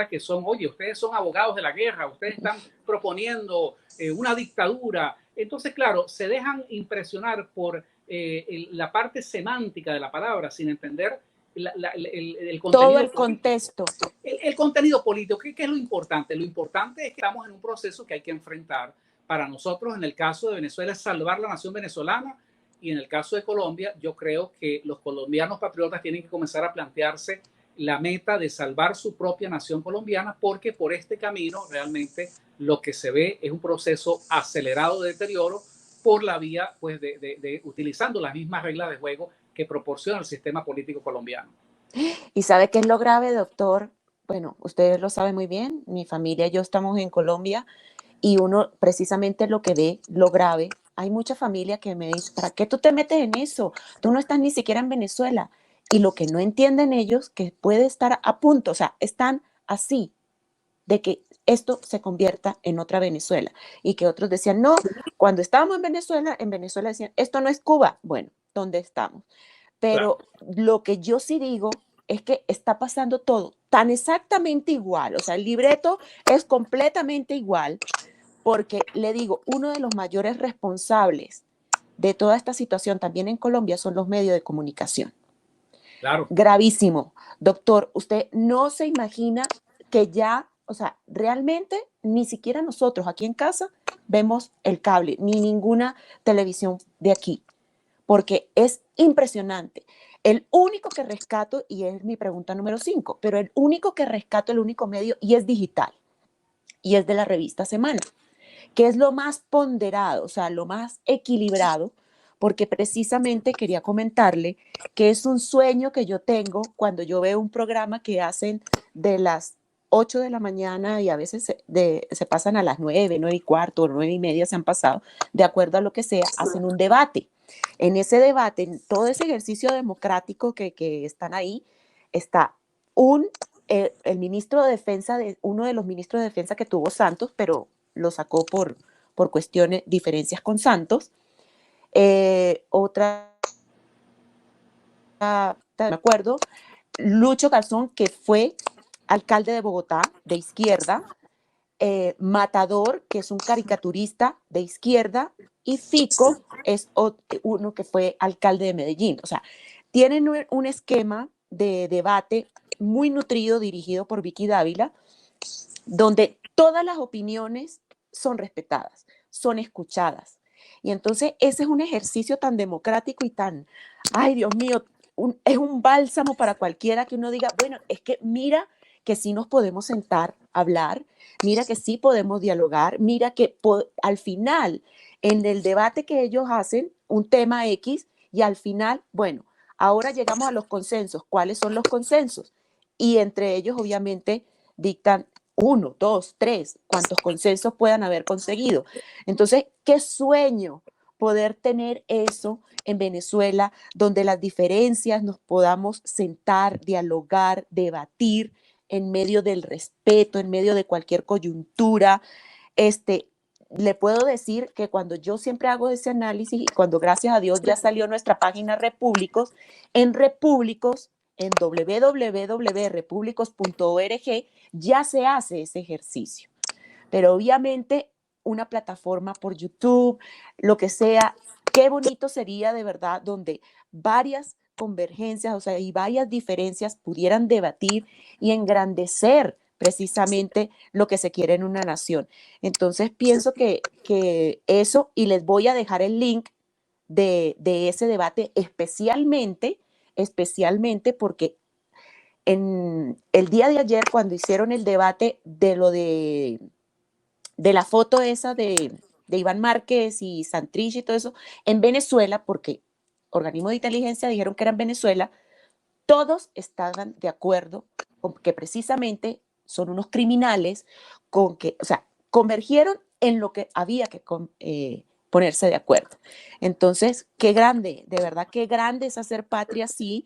que son, oye, ustedes son abogados de la guerra, ustedes están proponiendo una dictadura. Entonces, claro, se dejan impresionar por la parte semántica de la palabra sin entender el contenido. Todo el contexto. El contenido político. ¿Qué es lo importante? Lo importante es que estamos en un proceso que hay que enfrentar. Para nosotros, en el caso de Venezuela, es salvar la nación venezolana, y en el caso de Colombia, yo creo que los colombianos patriotas tienen que comenzar a plantearse la meta de salvar su propia nación colombiana, porque por este camino realmente lo que se ve es un proceso acelerado de deterioro por la vía, pues, de utilizando las mismas reglas de juego que proporciona el sistema político colombiano. ¿Y sabe qué es lo grave, doctor? Bueno, ustedes lo saben muy bien, mi familia y yo estamos en Colombia, y uno precisamente lo que ve, lo grave, hay mucha familia que me dice, ¿para qué tú te metes en eso? Tú no estás ni siquiera en Venezuela. Y lo que no entienden ellos, que puede estar a punto, o sea, están así, de que esto se convierta en otra Venezuela. Y que otros decían, no, cuando estábamos en Venezuela decían, esto no es Cuba. Bueno, ¿dónde estamos? Pero claro, lo que yo sí digo es que está pasando todo tan exactamente igual, o sea, el libreto es completamente igual, porque le digo, uno de los mayores responsables de toda esta situación también en Colombia son los medios de comunicación. Claro. Gravísimo. Doctor, usted no se imagina que ya, o sea, realmente ni siquiera nosotros aquí en casa vemos el cable, ni ninguna televisión de aquí, porque es impresionante. El único que rescato, y es mi pregunta número 5, pero el único que rescato, el único medio, y es digital, y es de la revista Semana, que es lo más ponderado, o sea, lo más equilibrado, porque precisamente quería comentarle que es un sueño que yo tengo cuando yo veo un programa que hacen de las 8 de la mañana y a veces se pasan a las 9, 9 y cuarto, 9 y media se han pasado, de acuerdo a lo que sea, hacen un debate. En ese debate, en todo ese ejercicio democrático que están ahí, está el ministro de Defensa, uno de los ministros de Defensa que tuvo Santos, pero lo sacó por cuestiones, diferencias con Santos. Otra, me acuerdo, Lucho Garzón, que fue alcalde de Bogotá, de izquierda, Matador, que es un caricaturista de izquierda, y Fico es uno que fue alcalde de Medellín. O sea, tienen un esquema de debate muy nutrido, dirigido por Vicky Dávila, donde todas las opiniones son respetadas, son escuchadas. Y entonces ese es un ejercicio tan democrático y tan, ay Dios mío, es un bálsamo para cualquiera que uno diga, bueno, es que mira que sí nos podemos sentar a hablar, mira que sí podemos dialogar, mira que al final, en el debate que ellos hacen, un tema X, y al final, bueno, ahora llegamos a los consensos. ¿Cuáles son los consensos? Y entre ellos, obviamente, dictan 1, 2, 3, cuantos consensos puedan haber conseguido. Entonces, qué sueño poder tener eso en Venezuela, donde las diferencias nos podamos sentar, dialogar, debatir en medio del respeto, en medio de cualquier coyuntura. Le puedo decir que cuando yo siempre hago ese análisis y cuando gracias a Dios ya salió nuestra página Repúblicos, en Repúblicos, en www.republicos.org, ya se hace ese ejercicio. Pero obviamente una plataforma por YouTube, lo que sea, qué bonito sería de verdad donde varias convergencias, o sea, y varias diferencias pudieran debatir y engrandecer precisamente lo que se quiere en una nación. Entonces pienso que eso, y les voy a dejar el link de ese debate especialmente porque en el día de ayer, cuando hicieron el debate de lo de la foto esa de Iván Márquez y Santrich y todo eso, en Venezuela, porque organismos de inteligencia dijeron que era en Venezuela, todos estaban de acuerdo con que precisamente son unos criminales, con que, o sea, convergieron en lo que había que ponerse de acuerdo. Entonces, qué grande, de verdad, qué grande es hacer patria así,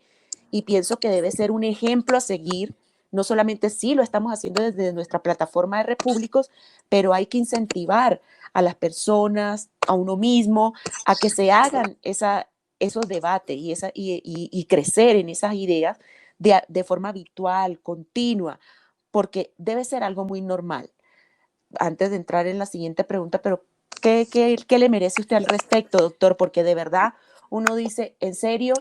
y pienso que debe ser un ejemplo a seguir. No solamente sí lo estamos haciendo desde nuestra plataforma de Repúblicos, pero hay que incentivar a las personas, a uno mismo, a que se hagan esos debates y crecer en esas ideas de forma habitual, continua, porque debe ser algo muy normal. Antes de entrar en la siguiente pregunta, pero ¿qué le merece usted al respecto, doctor? Porque de verdad uno dice, en serio,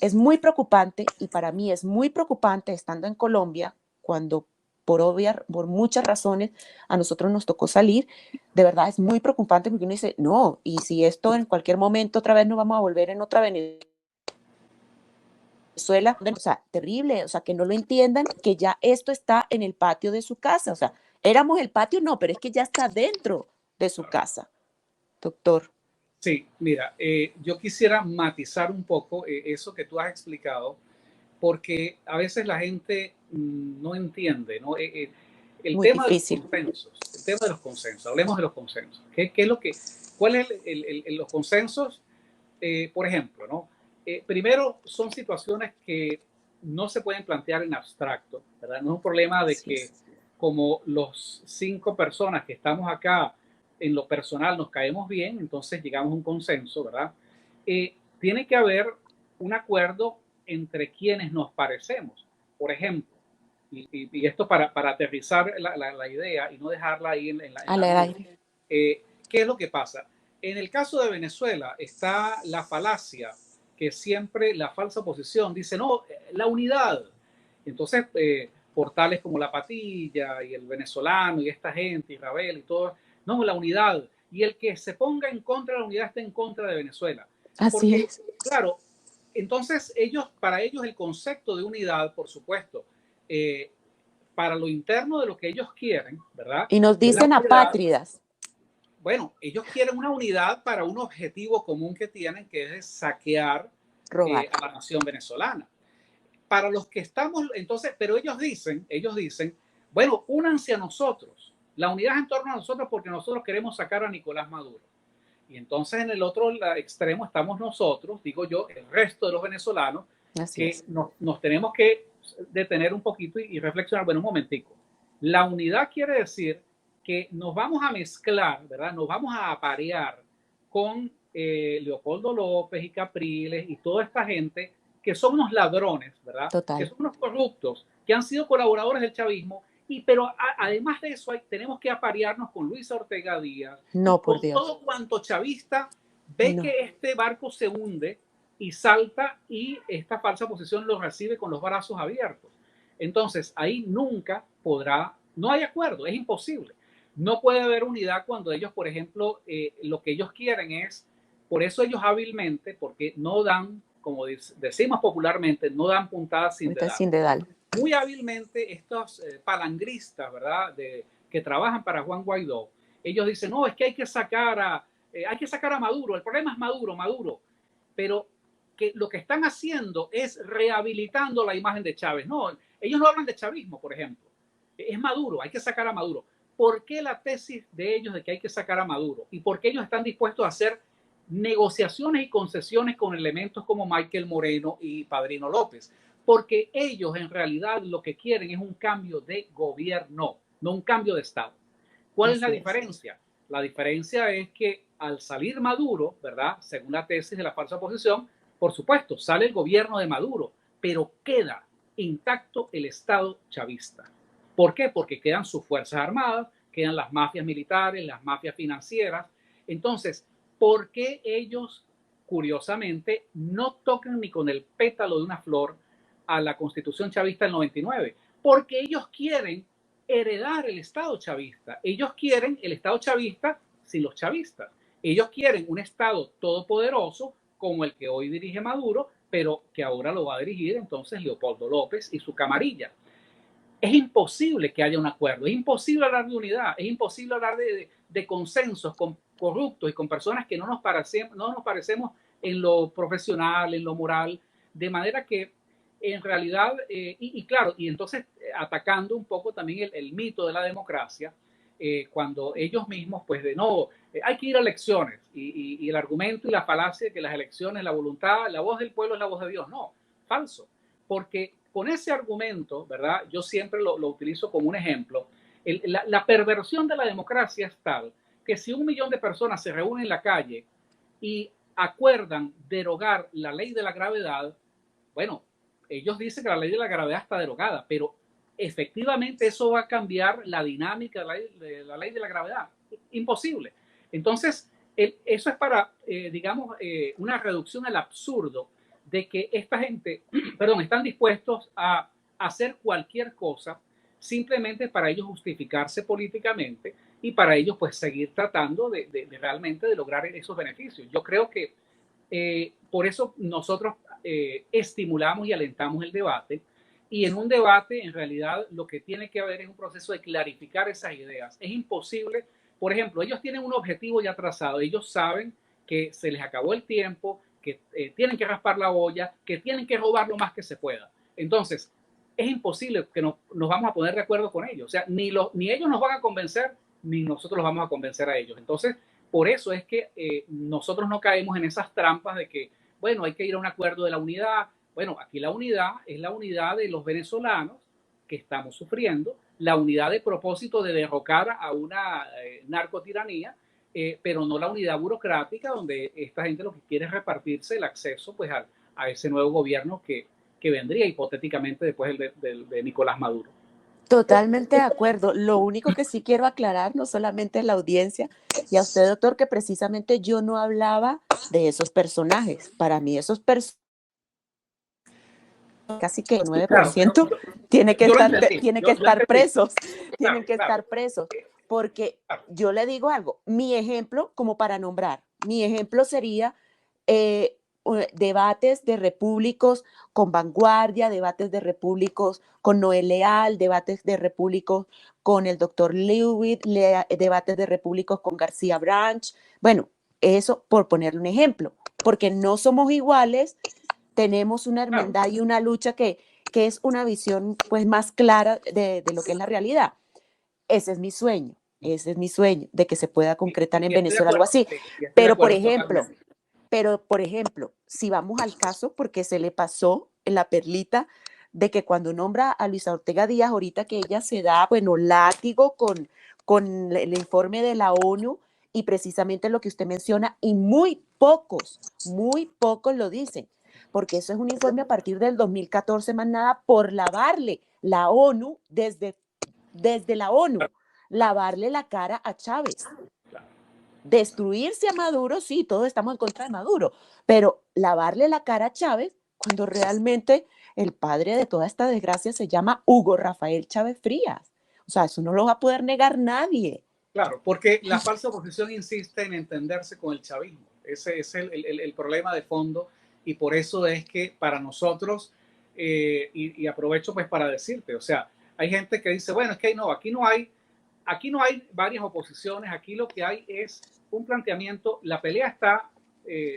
es muy preocupante, y para mí es muy preocupante estando en Colombia, cuando por muchas razones a nosotros nos tocó salir. De verdad es muy preocupante porque uno dice, no, y si esto en cualquier momento otra vez nos vamos a volver en otra Venezuela, o sea, terrible, o sea, que no lo entiendan, que ya esto está en el patio de su casa, o sea, éramos el patio, no, pero es que ya está dentro de su casa, doctor. Sí, mira, yo quisiera matizar un poco eso que tú has explicado, porque a veces la gente no entiende, ¿no? El Muy tema de los difícil. consensos, el tema de los consensos, hablemos de los consensos. ¿Qué es lo que, cuál es los consensos? Por ejemplo, ¿no? Primero, son situaciones que no se pueden plantear en abstracto, ¿verdad? No es un problema de Así que es. como los 5 personas que estamos acá en lo personal nos caemos bien, entonces llegamos a un consenso, ¿verdad? Tiene que haber un acuerdo entre quienes nos parecemos. Por ejemplo, y esto para aterrizar la idea y no dejarla ahí en Al la nube, aire. ¿qué es lo que pasa? En el caso de Venezuela está la falacia que siempre la falsa oposición dice, no, la unidad. Entonces, portales como La Patilla y el Venezolano y esta gente, y Rabel y todo, no, la unidad. Y el que se ponga en contra de la unidad está en contra de Venezuela. Así Porque, es. claro, entonces para ellos el concepto de unidad, por supuesto, eh, para lo interno de lo que ellos quieren, ¿verdad? Y nos Es la dicen unidad. apátridas. Bueno, ellos quieren una unidad para un objetivo común que tienen, que es saquear Robar. a la nación venezolana. Para los que estamos, entonces, pero ellos dicen, bueno, únanse a nosotros. La unidad es en torno a nosotros porque nosotros queremos sacar a Nicolás Maduro. Y entonces en el otro extremo estamos nosotros, digo yo, el resto de los venezolanos, Así que es. nos tenemos que detener un poquito y reflexionar, bueno, un momentico. La unidad quiere decir que nos vamos a mezclar, ¿verdad? Nos vamos a aparear con Leopoldo López y Capriles y toda esta gente que son unos ladrones, ¿verdad? Que Total. son unos corruptos, que han sido colaboradores del chavismo, pero además de eso tenemos que aparearnos con Luis Ortega Díaz y No, por con Dios. todo cuanto chavista ve No. que este barco se hunde y salta y esta falsa posición lo recibe con los brazos abiertos. Entonces ahí nunca podrá, no hay acuerdo, es imposible. No puede haber unidad cuando ellos, por ejemplo, lo que ellos quieren es, por eso ellos hábilmente, porque no dan, como decimos popularmente, no dan puntadas sin Ahorita dedal. sin dedal. Muy hábilmente estos palangristas, ¿verdad? Que trabajan para Juan Guaidó, ellos dicen, no, es que hay que sacar a Maduro, el problema es Maduro, pero que lo que están haciendo es rehabilitando la imagen de Chávez. No, ellos no hablan de chavismo, por ejemplo. Es Maduro, hay que sacar a Maduro. ¿Por qué la tesis de ellos de que hay que sacar a Maduro? ¿Y por qué ellos están dispuestos a hacer negociaciones y concesiones con elementos como Michael Moreno y Padrino López? Porque ellos en realidad lo que quieren es un cambio de gobierno, no un cambio de Estado. ¿Cuál es la diferencia? La diferencia es que al salir Maduro, ¿verdad? Según la tesis de la falsa oposición, por supuesto, sale el gobierno de Maduro, pero queda intacto el Estado chavista. ¿Por qué? Porque quedan sus fuerzas armadas, quedan las mafias militares, las mafias financieras. Entonces, ¿por qué ellos, curiosamente, no tocan ni con el pétalo de una flor a la constitución chavista del 99? Porque ellos quieren heredar el Estado chavista. Ellos quieren el Estado chavista sin los chavistas. Ellos quieren un Estado todopoderoso como el que hoy dirige Maduro, pero que ahora lo va a dirigir entonces Leopoldo López y su camarilla. Es imposible que haya un acuerdo, es imposible hablar de unidad, es imposible hablar de consensos con corruptos y con personas que no nos parecemos en lo profesional, en lo moral, de manera que en realidad, claro, y entonces atacando un poco también el mito de la democracia, cuando ellos mismos, pues de no, hay que ir a elecciones, y el argumento y la falacia de que las elecciones, la voluntad, la voz del pueblo es la voz de Dios, no, falso, porque con ese argumento, ¿verdad? Yo siempre lo utilizo como un ejemplo, la perversión de la democracia es tal que si 1 millón de personas se reúnen en la calle y acuerdan derogar la ley de la gravedad, bueno, ellos dicen que la ley de la gravedad está derogada, pero efectivamente eso va a cambiar la dinámica de la ley de la gravedad. Imposible. Entonces, eso es para, digamos, una reducción al absurdo de que esta gente, perdón, están dispuestos a hacer cualquier cosa simplemente para ellos justificarse políticamente y para ellos pues seguir tratando de realmente de lograr esos beneficios. Yo creo que por eso nosotros estimulamos y alentamos el debate, y en un debate en realidad lo que tiene que haber es un proceso de clarificar esas ideas. Es imposible, por ejemplo, ellos tienen un objetivo ya trazado, ellos saben que se les acabó el tiempo, que tienen que raspar la olla, que tienen que robar lo más que se pueda. Entonces, es imposible que nos vamos a poner de acuerdo con ellos. O sea, ni ellos nos van a convencer, ni nosotros los vamos a convencer a ellos. Entonces, por eso es que nosotros no caemos en esas trampas de que, bueno, hay que ir a un acuerdo de la unidad. Bueno, aquí la unidad es la unidad de los venezolanos que estamos sufriendo, la unidad de propósito de derrocar a una narcotiranía, pero no la unidad burocrática donde esta gente lo que quiere es repartirse el acceso pues a ese nuevo gobierno que vendría hipotéticamente después de Nicolás Maduro. Totalmente de acuerdo. Lo único que sí quiero aclarar, no solamente a la audiencia y a usted, doctor, que precisamente yo no hablaba de esos personajes. Para mí esos personajes, casi que el Claro, 9% tiene que yo lo estar, entendí, tiene que yo estar entendí. presos, tienen Claro, que claro, estar presos. Porque claro. yo le digo algo, mi ejemplo, como para nombrar, mi ejemplo sería eh, debates de repúblicos con Vanguardia, debates de repúblicos con Noel Leal, debates de repúblicos con el doctor Lewitt, debates de repúblicos con García Branch. Bueno, eso por ponerle un ejemplo, porque no somos iguales, tenemos una Claro. hermandad y una lucha que es una visión pues más clara de lo que es la realidad. Ese es mi sueño, de que se pueda concretar en Y estoy de Venezuela algo acuerdo, así. sí, y estoy de Pero, acuerdo totalmente. por ejemplo, si vamos al caso, porque se le pasó en la perlita de que cuando nombra a Luisa Ortega Díaz, ahorita que ella se da, bueno, látigo con el informe de la ONU y precisamente lo que usted menciona, y muy pocos lo dicen, porque eso es un informe a partir del 2014, más nada por lavarle la ONU desde la ONU, lavarle la cara a Chávez. Destruirse a Maduro, sí, todos estamos en contra de Maduro, pero lavarle la cara a Chávez cuando realmente el padre de toda esta desgracia se llama Hugo Rafael Chávez Frías. O sea, eso no lo va a poder negar nadie. Claro, porque la falsa oposición insiste en entenderse con el chavismo. Ese es el problema de fondo, y por eso es que para nosotros, y aprovecho pues para decirte, o sea, hay gente que dice, bueno, es que no, aquí no hay varias oposiciones, aquí lo que hay es un planteamiento, la pelea está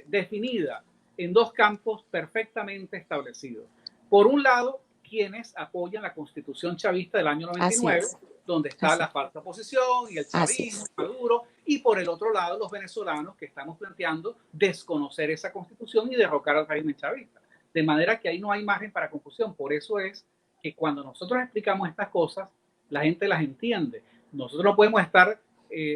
definida en dos campos perfectamente establecidos. Por un lado, quienes apoyan la constitución chavista del año 99, donde está la falsa oposición y el chavismo, Maduro, y por el otro lado los venezolanos que estamos planteando desconocer esa constitución y derrocar al régimen chavista. De manera que ahí no hay margen para confusión. Por eso es que cuando nosotros explicamos estas cosas, la gente las entiende. Nosotros no podemos estar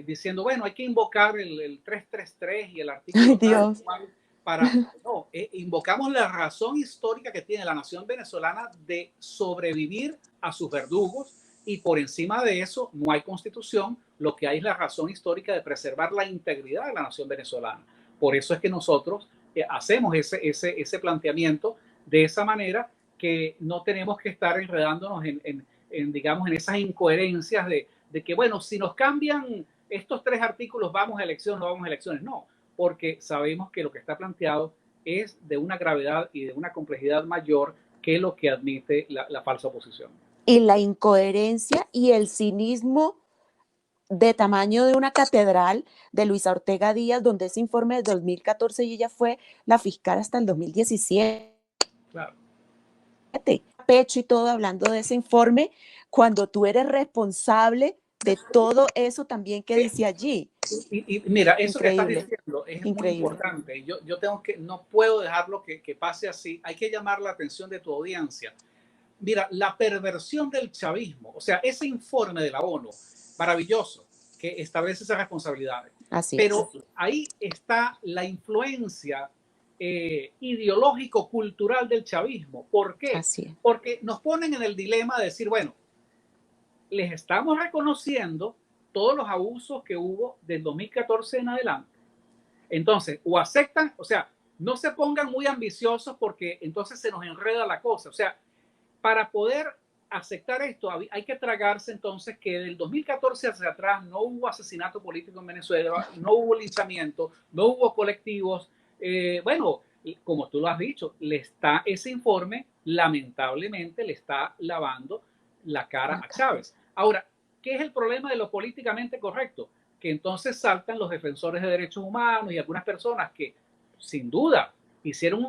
diciendo, bueno, hay que invocar el 333 y el artículo tal cual para... No, invocamos la razón histórica que tiene la nación venezolana de sobrevivir a sus verdugos, y por encima de eso no hay constitución, lo que hay es la razón histórica de preservar la integridad de la nación venezolana. Por eso es que nosotros hacemos ese planteamiento de esa manera, que no tenemos que estar enredándonos digamos, en esas incoherencias de que, bueno, si nos cambian estos tres artículos, vamos a elecciones, no vamos a elecciones. No, porque sabemos que lo que está planteado es de una gravedad y de una complejidad mayor que lo que admite la falsa oposición. Y la incoherencia y el cinismo de tamaño de una catedral de Luisa Ortega Díaz, donde ese informe del 2014 y ella fue la fiscal hasta el 2017. Claro. Pecho y todo hablando de ese informe, cuando tú eres responsable de todo eso también que dice allí. Y mira, eso Increíble. que estás diciendo es muy Increíble. importante. Yo no puedo dejarlo que pase así. Hay que llamar la atención de tu audiencia. Mira, la perversión del chavismo, o sea, ese informe de la ONU, maravilloso, que establece esas responsabilidades. Así pero es. ahí está la influencia ideológico-cultural del chavismo. ¿Por qué? Así es. Porque nos ponen en el dilema de decir, bueno, les estamos reconociendo todos los abusos que hubo del 2014 en adelante. Entonces, o aceptan, o sea, no se pongan muy ambiciosos porque entonces se nos enreda la cosa. O sea, para poder aceptar esto hay que tragarse entonces que del 2014 hacia atrás no hubo asesinato político en Venezuela, no hubo linchamiento, no hubo colectivos. Bueno, como tú lo has dicho, ese informe lamentablemente le está lavando la cara a Chávez. Ahora, ¿qué es el problema de lo políticamente correcto? Que entonces saltan los defensores de derechos humanos y algunas personas que, sin duda,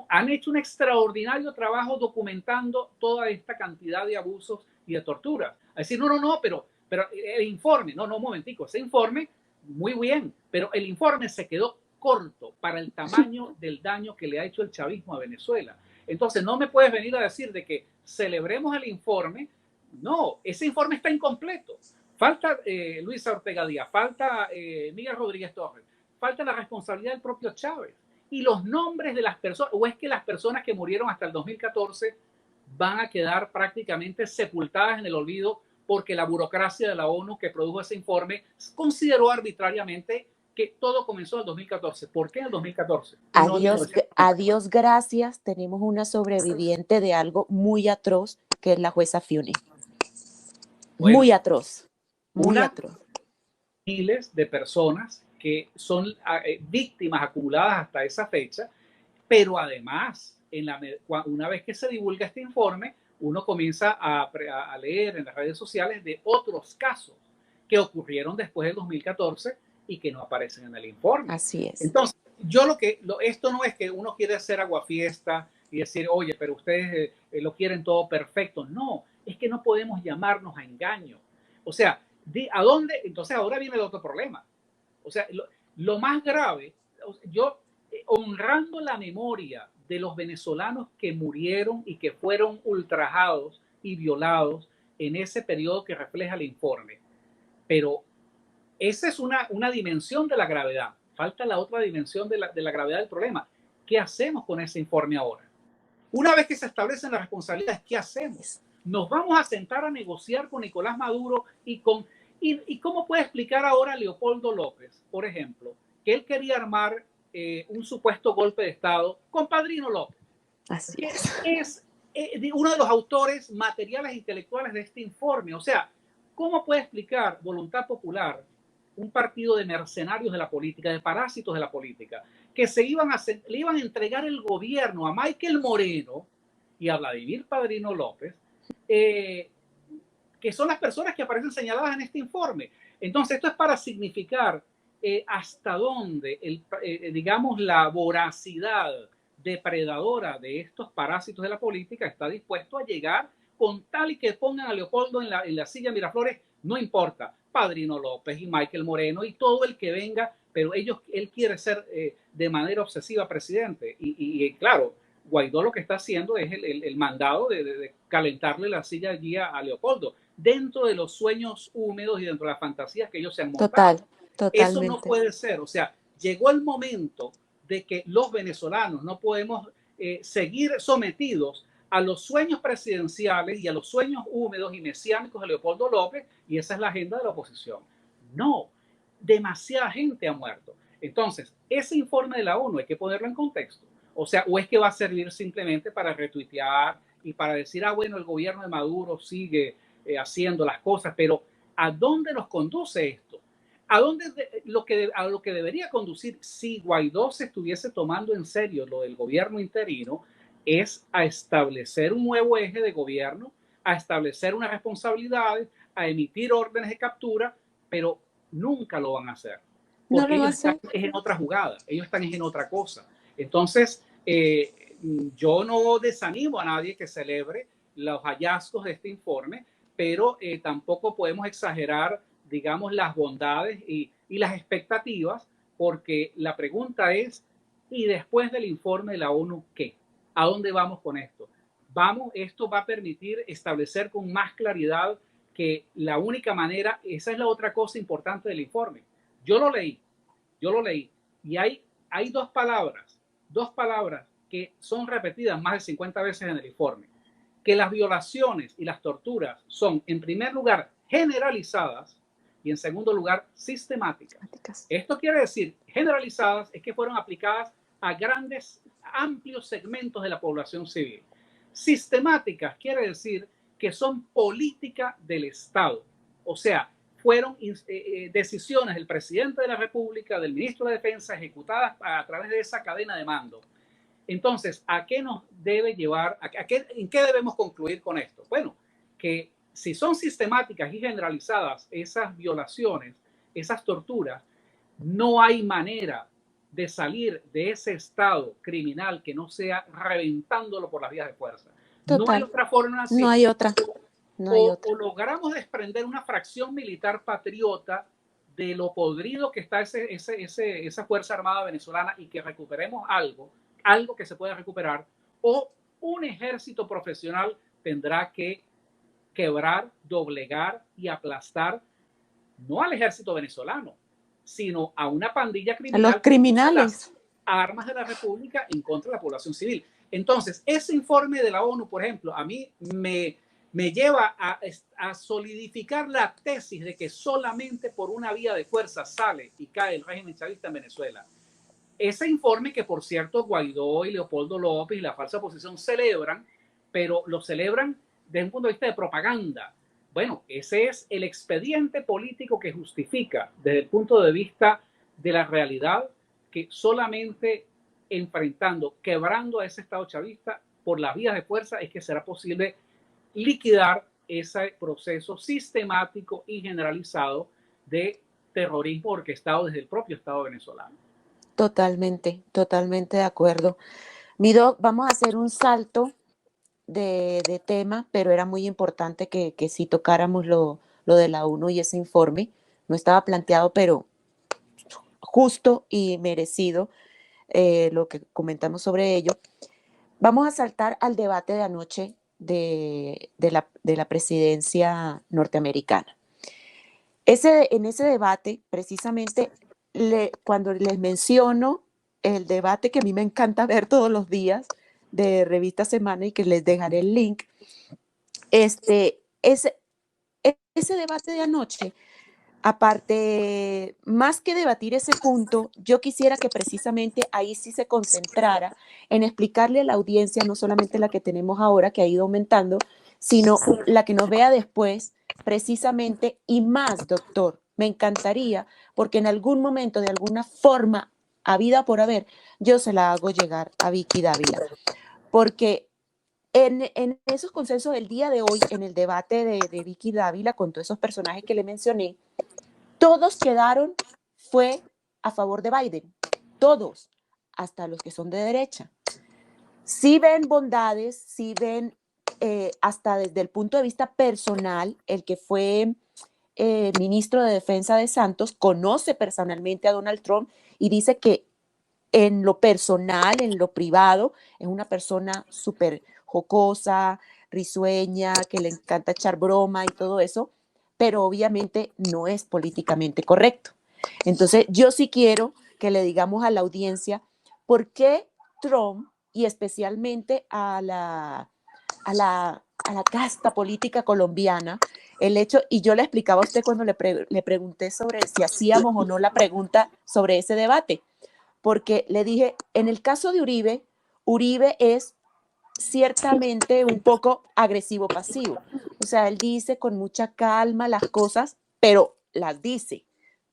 han hecho un extraordinario trabajo documentando toda esta cantidad de abusos y de torturas. A decir, no, pero el informe, un momentico, ese informe, muy bien, pero el informe se quedó corto para el tamaño del daño que le ha hecho el chavismo a Venezuela. Entonces, no me puedes venir a decir de que celebremos el informe. No, ese informe está incompleto. Falta Luisa Ortega Díaz, falta Miguel Rodríguez Torres, falta la responsabilidad del propio Chávez. Y los nombres de las personas, o es que las personas que murieron hasta el 2014 van a quedar prácticamente sepultadas en el olvido porque la burocracia de la ONU que produjo ese informe consideró arbitrariamente que todo comenzó en el 2014. ¿Por qué en el 2014? Adiós, gracias. Tenemos una sobreviviente de algo muy atroz, que es la jueza Fiune. Bueno, muy atroz, muy atroz. Miles de personas que son víctimas acumuladas hasta esa fecha, pero además, una vez que se divulga este informe, uno comienza a leer en las redes sociales de otros casos que ocurrieron después del 2014 y que no aparecen en el informe. Así es. Entonces, esto no es que uno quiere hacer aguafiesta y decir, oye, pero ustedes lo quieren todo perfecto. No, es que no podemos llamarnos a engaño. O sea, ¿a dónde? Entonces ahora viene el otro problema. O sea, lo más grave, yo honrando la memoria de los venezolanos que murieron y que fueron ultrajados y violados en ese periodo que refleja el informe. Pero esa es una dimensión de la gravedad. Falta la otra dimensión de la gravedad del problema. ¿Qué hacemos con ese informe ahora? Una vez que se establecen las responsabilidades, ¿qué hacemos? ¿Nos vamos a sentar a negociar con Nicolás Maduro y cómo puede explicar ahora Leopoldo López, por ejemplo, que él quería armar un supuesto golpe de Estado con Padrino López? Así es uno de los autores materiales e intelectuales de este informe. O sea, ¿cómo puede explicar Voluntad Popular, un partido de mercenarios de la política, de parásitos de la política, que le iban a entregar el gobierno a Michael Moreno y a Vladimir Padrino López, que son las personas que aparecen señaladas en este informe? Entonces, esto es para significar hasta dónde, digamos, la voracidad depredadora de estos parásitos de la política está dispuesto a llegar con tal y que pongan a Leopoldo en la silla Miraflores, no importa, Padrino López y Michael Moreno y todo el que venga, pero él quiere ser de manera obsesiva presidente. Y claro, Guaidó lo que está haciendo es el mandado de calentarle la silla allí a Leopoldo, dentro de los sueños húmedos y dentro de las fantasías que ellos se han montado. Totalmente. Eso no puede ser. O sea, llegó el momento de que los venezolanos no podemos seguir sometidos a los sueños presidenciales y a los sueños húmedos y mesiánicos de Leopoldo López, y esa es la agenda de la oposición. No, demasiada gente ha muerto. Entonces, ese informe de la ONU hay que ponerlo en contexto. O sea, o es que va a servir simplemente para retuitear y para decir, bueno, el gobierno de Maduro sigue haciendo las cosas, pero ¿a dónde nos conduce esto? A lo que debería conducir si Guaidó se estuviese tomando en serio lo del gobierno interino es a establecer un nuevo eje de gobierno, a establecer unas responsabilidades, a emitir órdenes de captura, pero nunca lo van a hacer. Porque ellos están en otra jugada, ellos están en otra cosa. Entonces, yo no desanimo a nadie que celebre los hallazgos de este informe, pero tampoco podemos exagerar, digamos, las bondades y las expectativas, porque la pregunta es, ¿y después del informe de la ONU qué? ¿A dónde vamos con esto? Esto va a permitir establecer con más claridad que la única manera, esa es la otra cosa importante del informe. Yo lo leí, y hay dos palabras que son repetidas más de 50 veces en el informe, que las violaciones y las torturas son, en primer lugar, generalizadas y en segundo lugar sistemáticas. Esto quiere decir, generalizadas es que fueron aplicadas a grandes, amplios segmentos de la población civil. Sistemáticas quiere decir que son política del Estado, o sea, fueron decisiones del presidente de la República, del ministro de Defensa, ejecutadas a través de esa cadena de mando. Entonces, ¿a qué nos debe llevar? ¿En qué debemos concluir con esto? Bueno, que si son sistemáticas y generalizadas esas violaciones, esas torturas, no hay manera de salir de ese estado criminal que no sea reventándolo por las vías de fuerza. Total. No hay otra forma así. No hay otra. No hay otra. O logramos desprender una fracción militar patriota de lo podrido que está esa Fuerza Armada venezolana y que recuperemos algo que se pueda recuperar, o un ejército profesional tendrá que quebrar, doblegar y aplastar no al ejército venezolano, sino a una pandilla criminal. A los criminales. Las armas de la República en contra de la población civil. Entonces, ese informe de la ONU, por ejemplo, a mí me lleva a solidificar la tesis de que solamente por una vía de fuerza sale y cae el régimen chavista en Venezuela. Ese informe que, por cierto, Guaidó y Leopoldo López y la falsa oposición celebran, pero lo celebran desde un punto de vista de propaganda. Bueno, ese es el expediente político que justifica desde el punto de vista de la realidad que solamente enfrentando, quebrando a ese Estado chavista por las vías de fuerza es que será posible liquidar ese proceso sistemático y generalizado de terrorismo orquestado desde el propio Estado venezolano. Totalmente, totalmente de acuerdo. Mido, vamos a hacer un salto de tema, pero era muy importante que sí tocáramos lo de la ONU y ese informe. No estaba planteado, pero justo y merecido lo que comentamos sobre ello. Vamos a saltar al debate de anoche de la presidencia norteamericana. En ese debate, precisamente, cuando les menciono el debate que a mí me encanta ver todos los días de Revista Semana y que les dejaré el link, ese debate de anoche, aparte, más que debatir ese punto, yo quisiera que precisamente ahí sí se concentrara en explicarle a la audiencia, no solamente la que tenemos ahora, que ha ido aumentando, sino la que nos vea después, precisamente, y más, doctor, me encantaría, porque en algún momento, de alguna forma, habida por haber, yo se la hago llegar a Vicky Dávila, porque en esos consensos del día de hoy, en el debate de Vicky Dávila, con todos esos personajes que le mencioné, todos quedaron, fue a favor de Biden, todos, hasta los que son de derecha. Sí ven bondades, sí ven, hasta desde el punto de vista personal, el que fue ministro de Defensa de Santos conoce personalmente a Donald Trump y dice que en lo personal, en lo privado, es una persona súper jocosa, risueña, que le encanta echar broma y todo eso, pero obviamente no es políticamente correcto. Entonces, yo sí quiero que le digamos a la audiencia por qué Trump, y especialmente a la casta política colombiana, el hecho, y yo le explicaba a usted cuando le pregunté sobre si hacíamos o no la pregunta sobre ese debate, porque le dije, en el caso de Uribe, Uribe es ciertamente un poco agresivo-pasivo. O sea, él dice con mucha calma las cosas, pero las dice.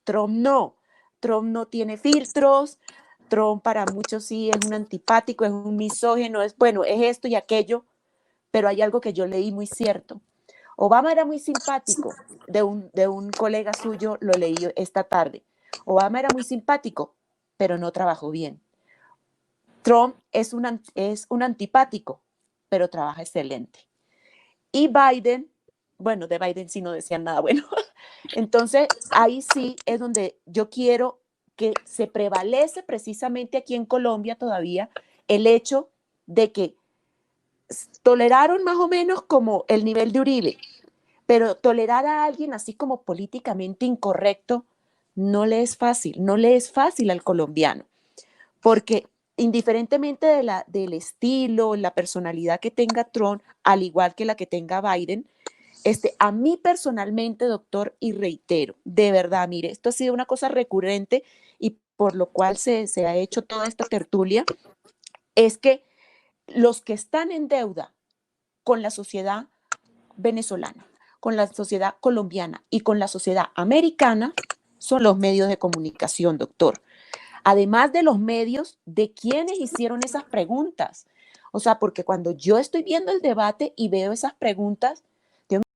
Trump no. Trump no tiene filtros. Trump para muchos sí es un antipático, es un misógino, es esto y aquello, pero hay algo que yo leí muy cierto. Obama era muy simpático, de un colega suyo lo leí esta tarde. Obama era muy simpático, pero no trabajó bien. Trump es un antipático, pero trabaja excelente. Y Biden, bueno, de Biden sí no decían nada bueno. Entonces, ahí sí es donde yo quiero que se prevalece precisamente aquí en Colombia todavía el hecho de que toleraron más o menos como el nivel de Uribe, pero tolerar a alguien así como políticamente incorrecto no le es fácil al colombiano, porque indiferentemente del estilo, la personalidad que tenga Trump, al igual que la que tenga Biden, A mí personalmente, doctor, y reitero, de verdad, mire, esto ha sido una cosa recurrente y por lo cual se ha hecho toda esta tertulia, es que los que están en deuda con la sociedad venezolana, con la sociedad colombiana y con la sociedad americana son los medios de comunicación, doctor. Además de los medios, de quienes hicieron esas preguntas. O sea, porque cuando yo estoy viendo el debate y veo esas preguntas,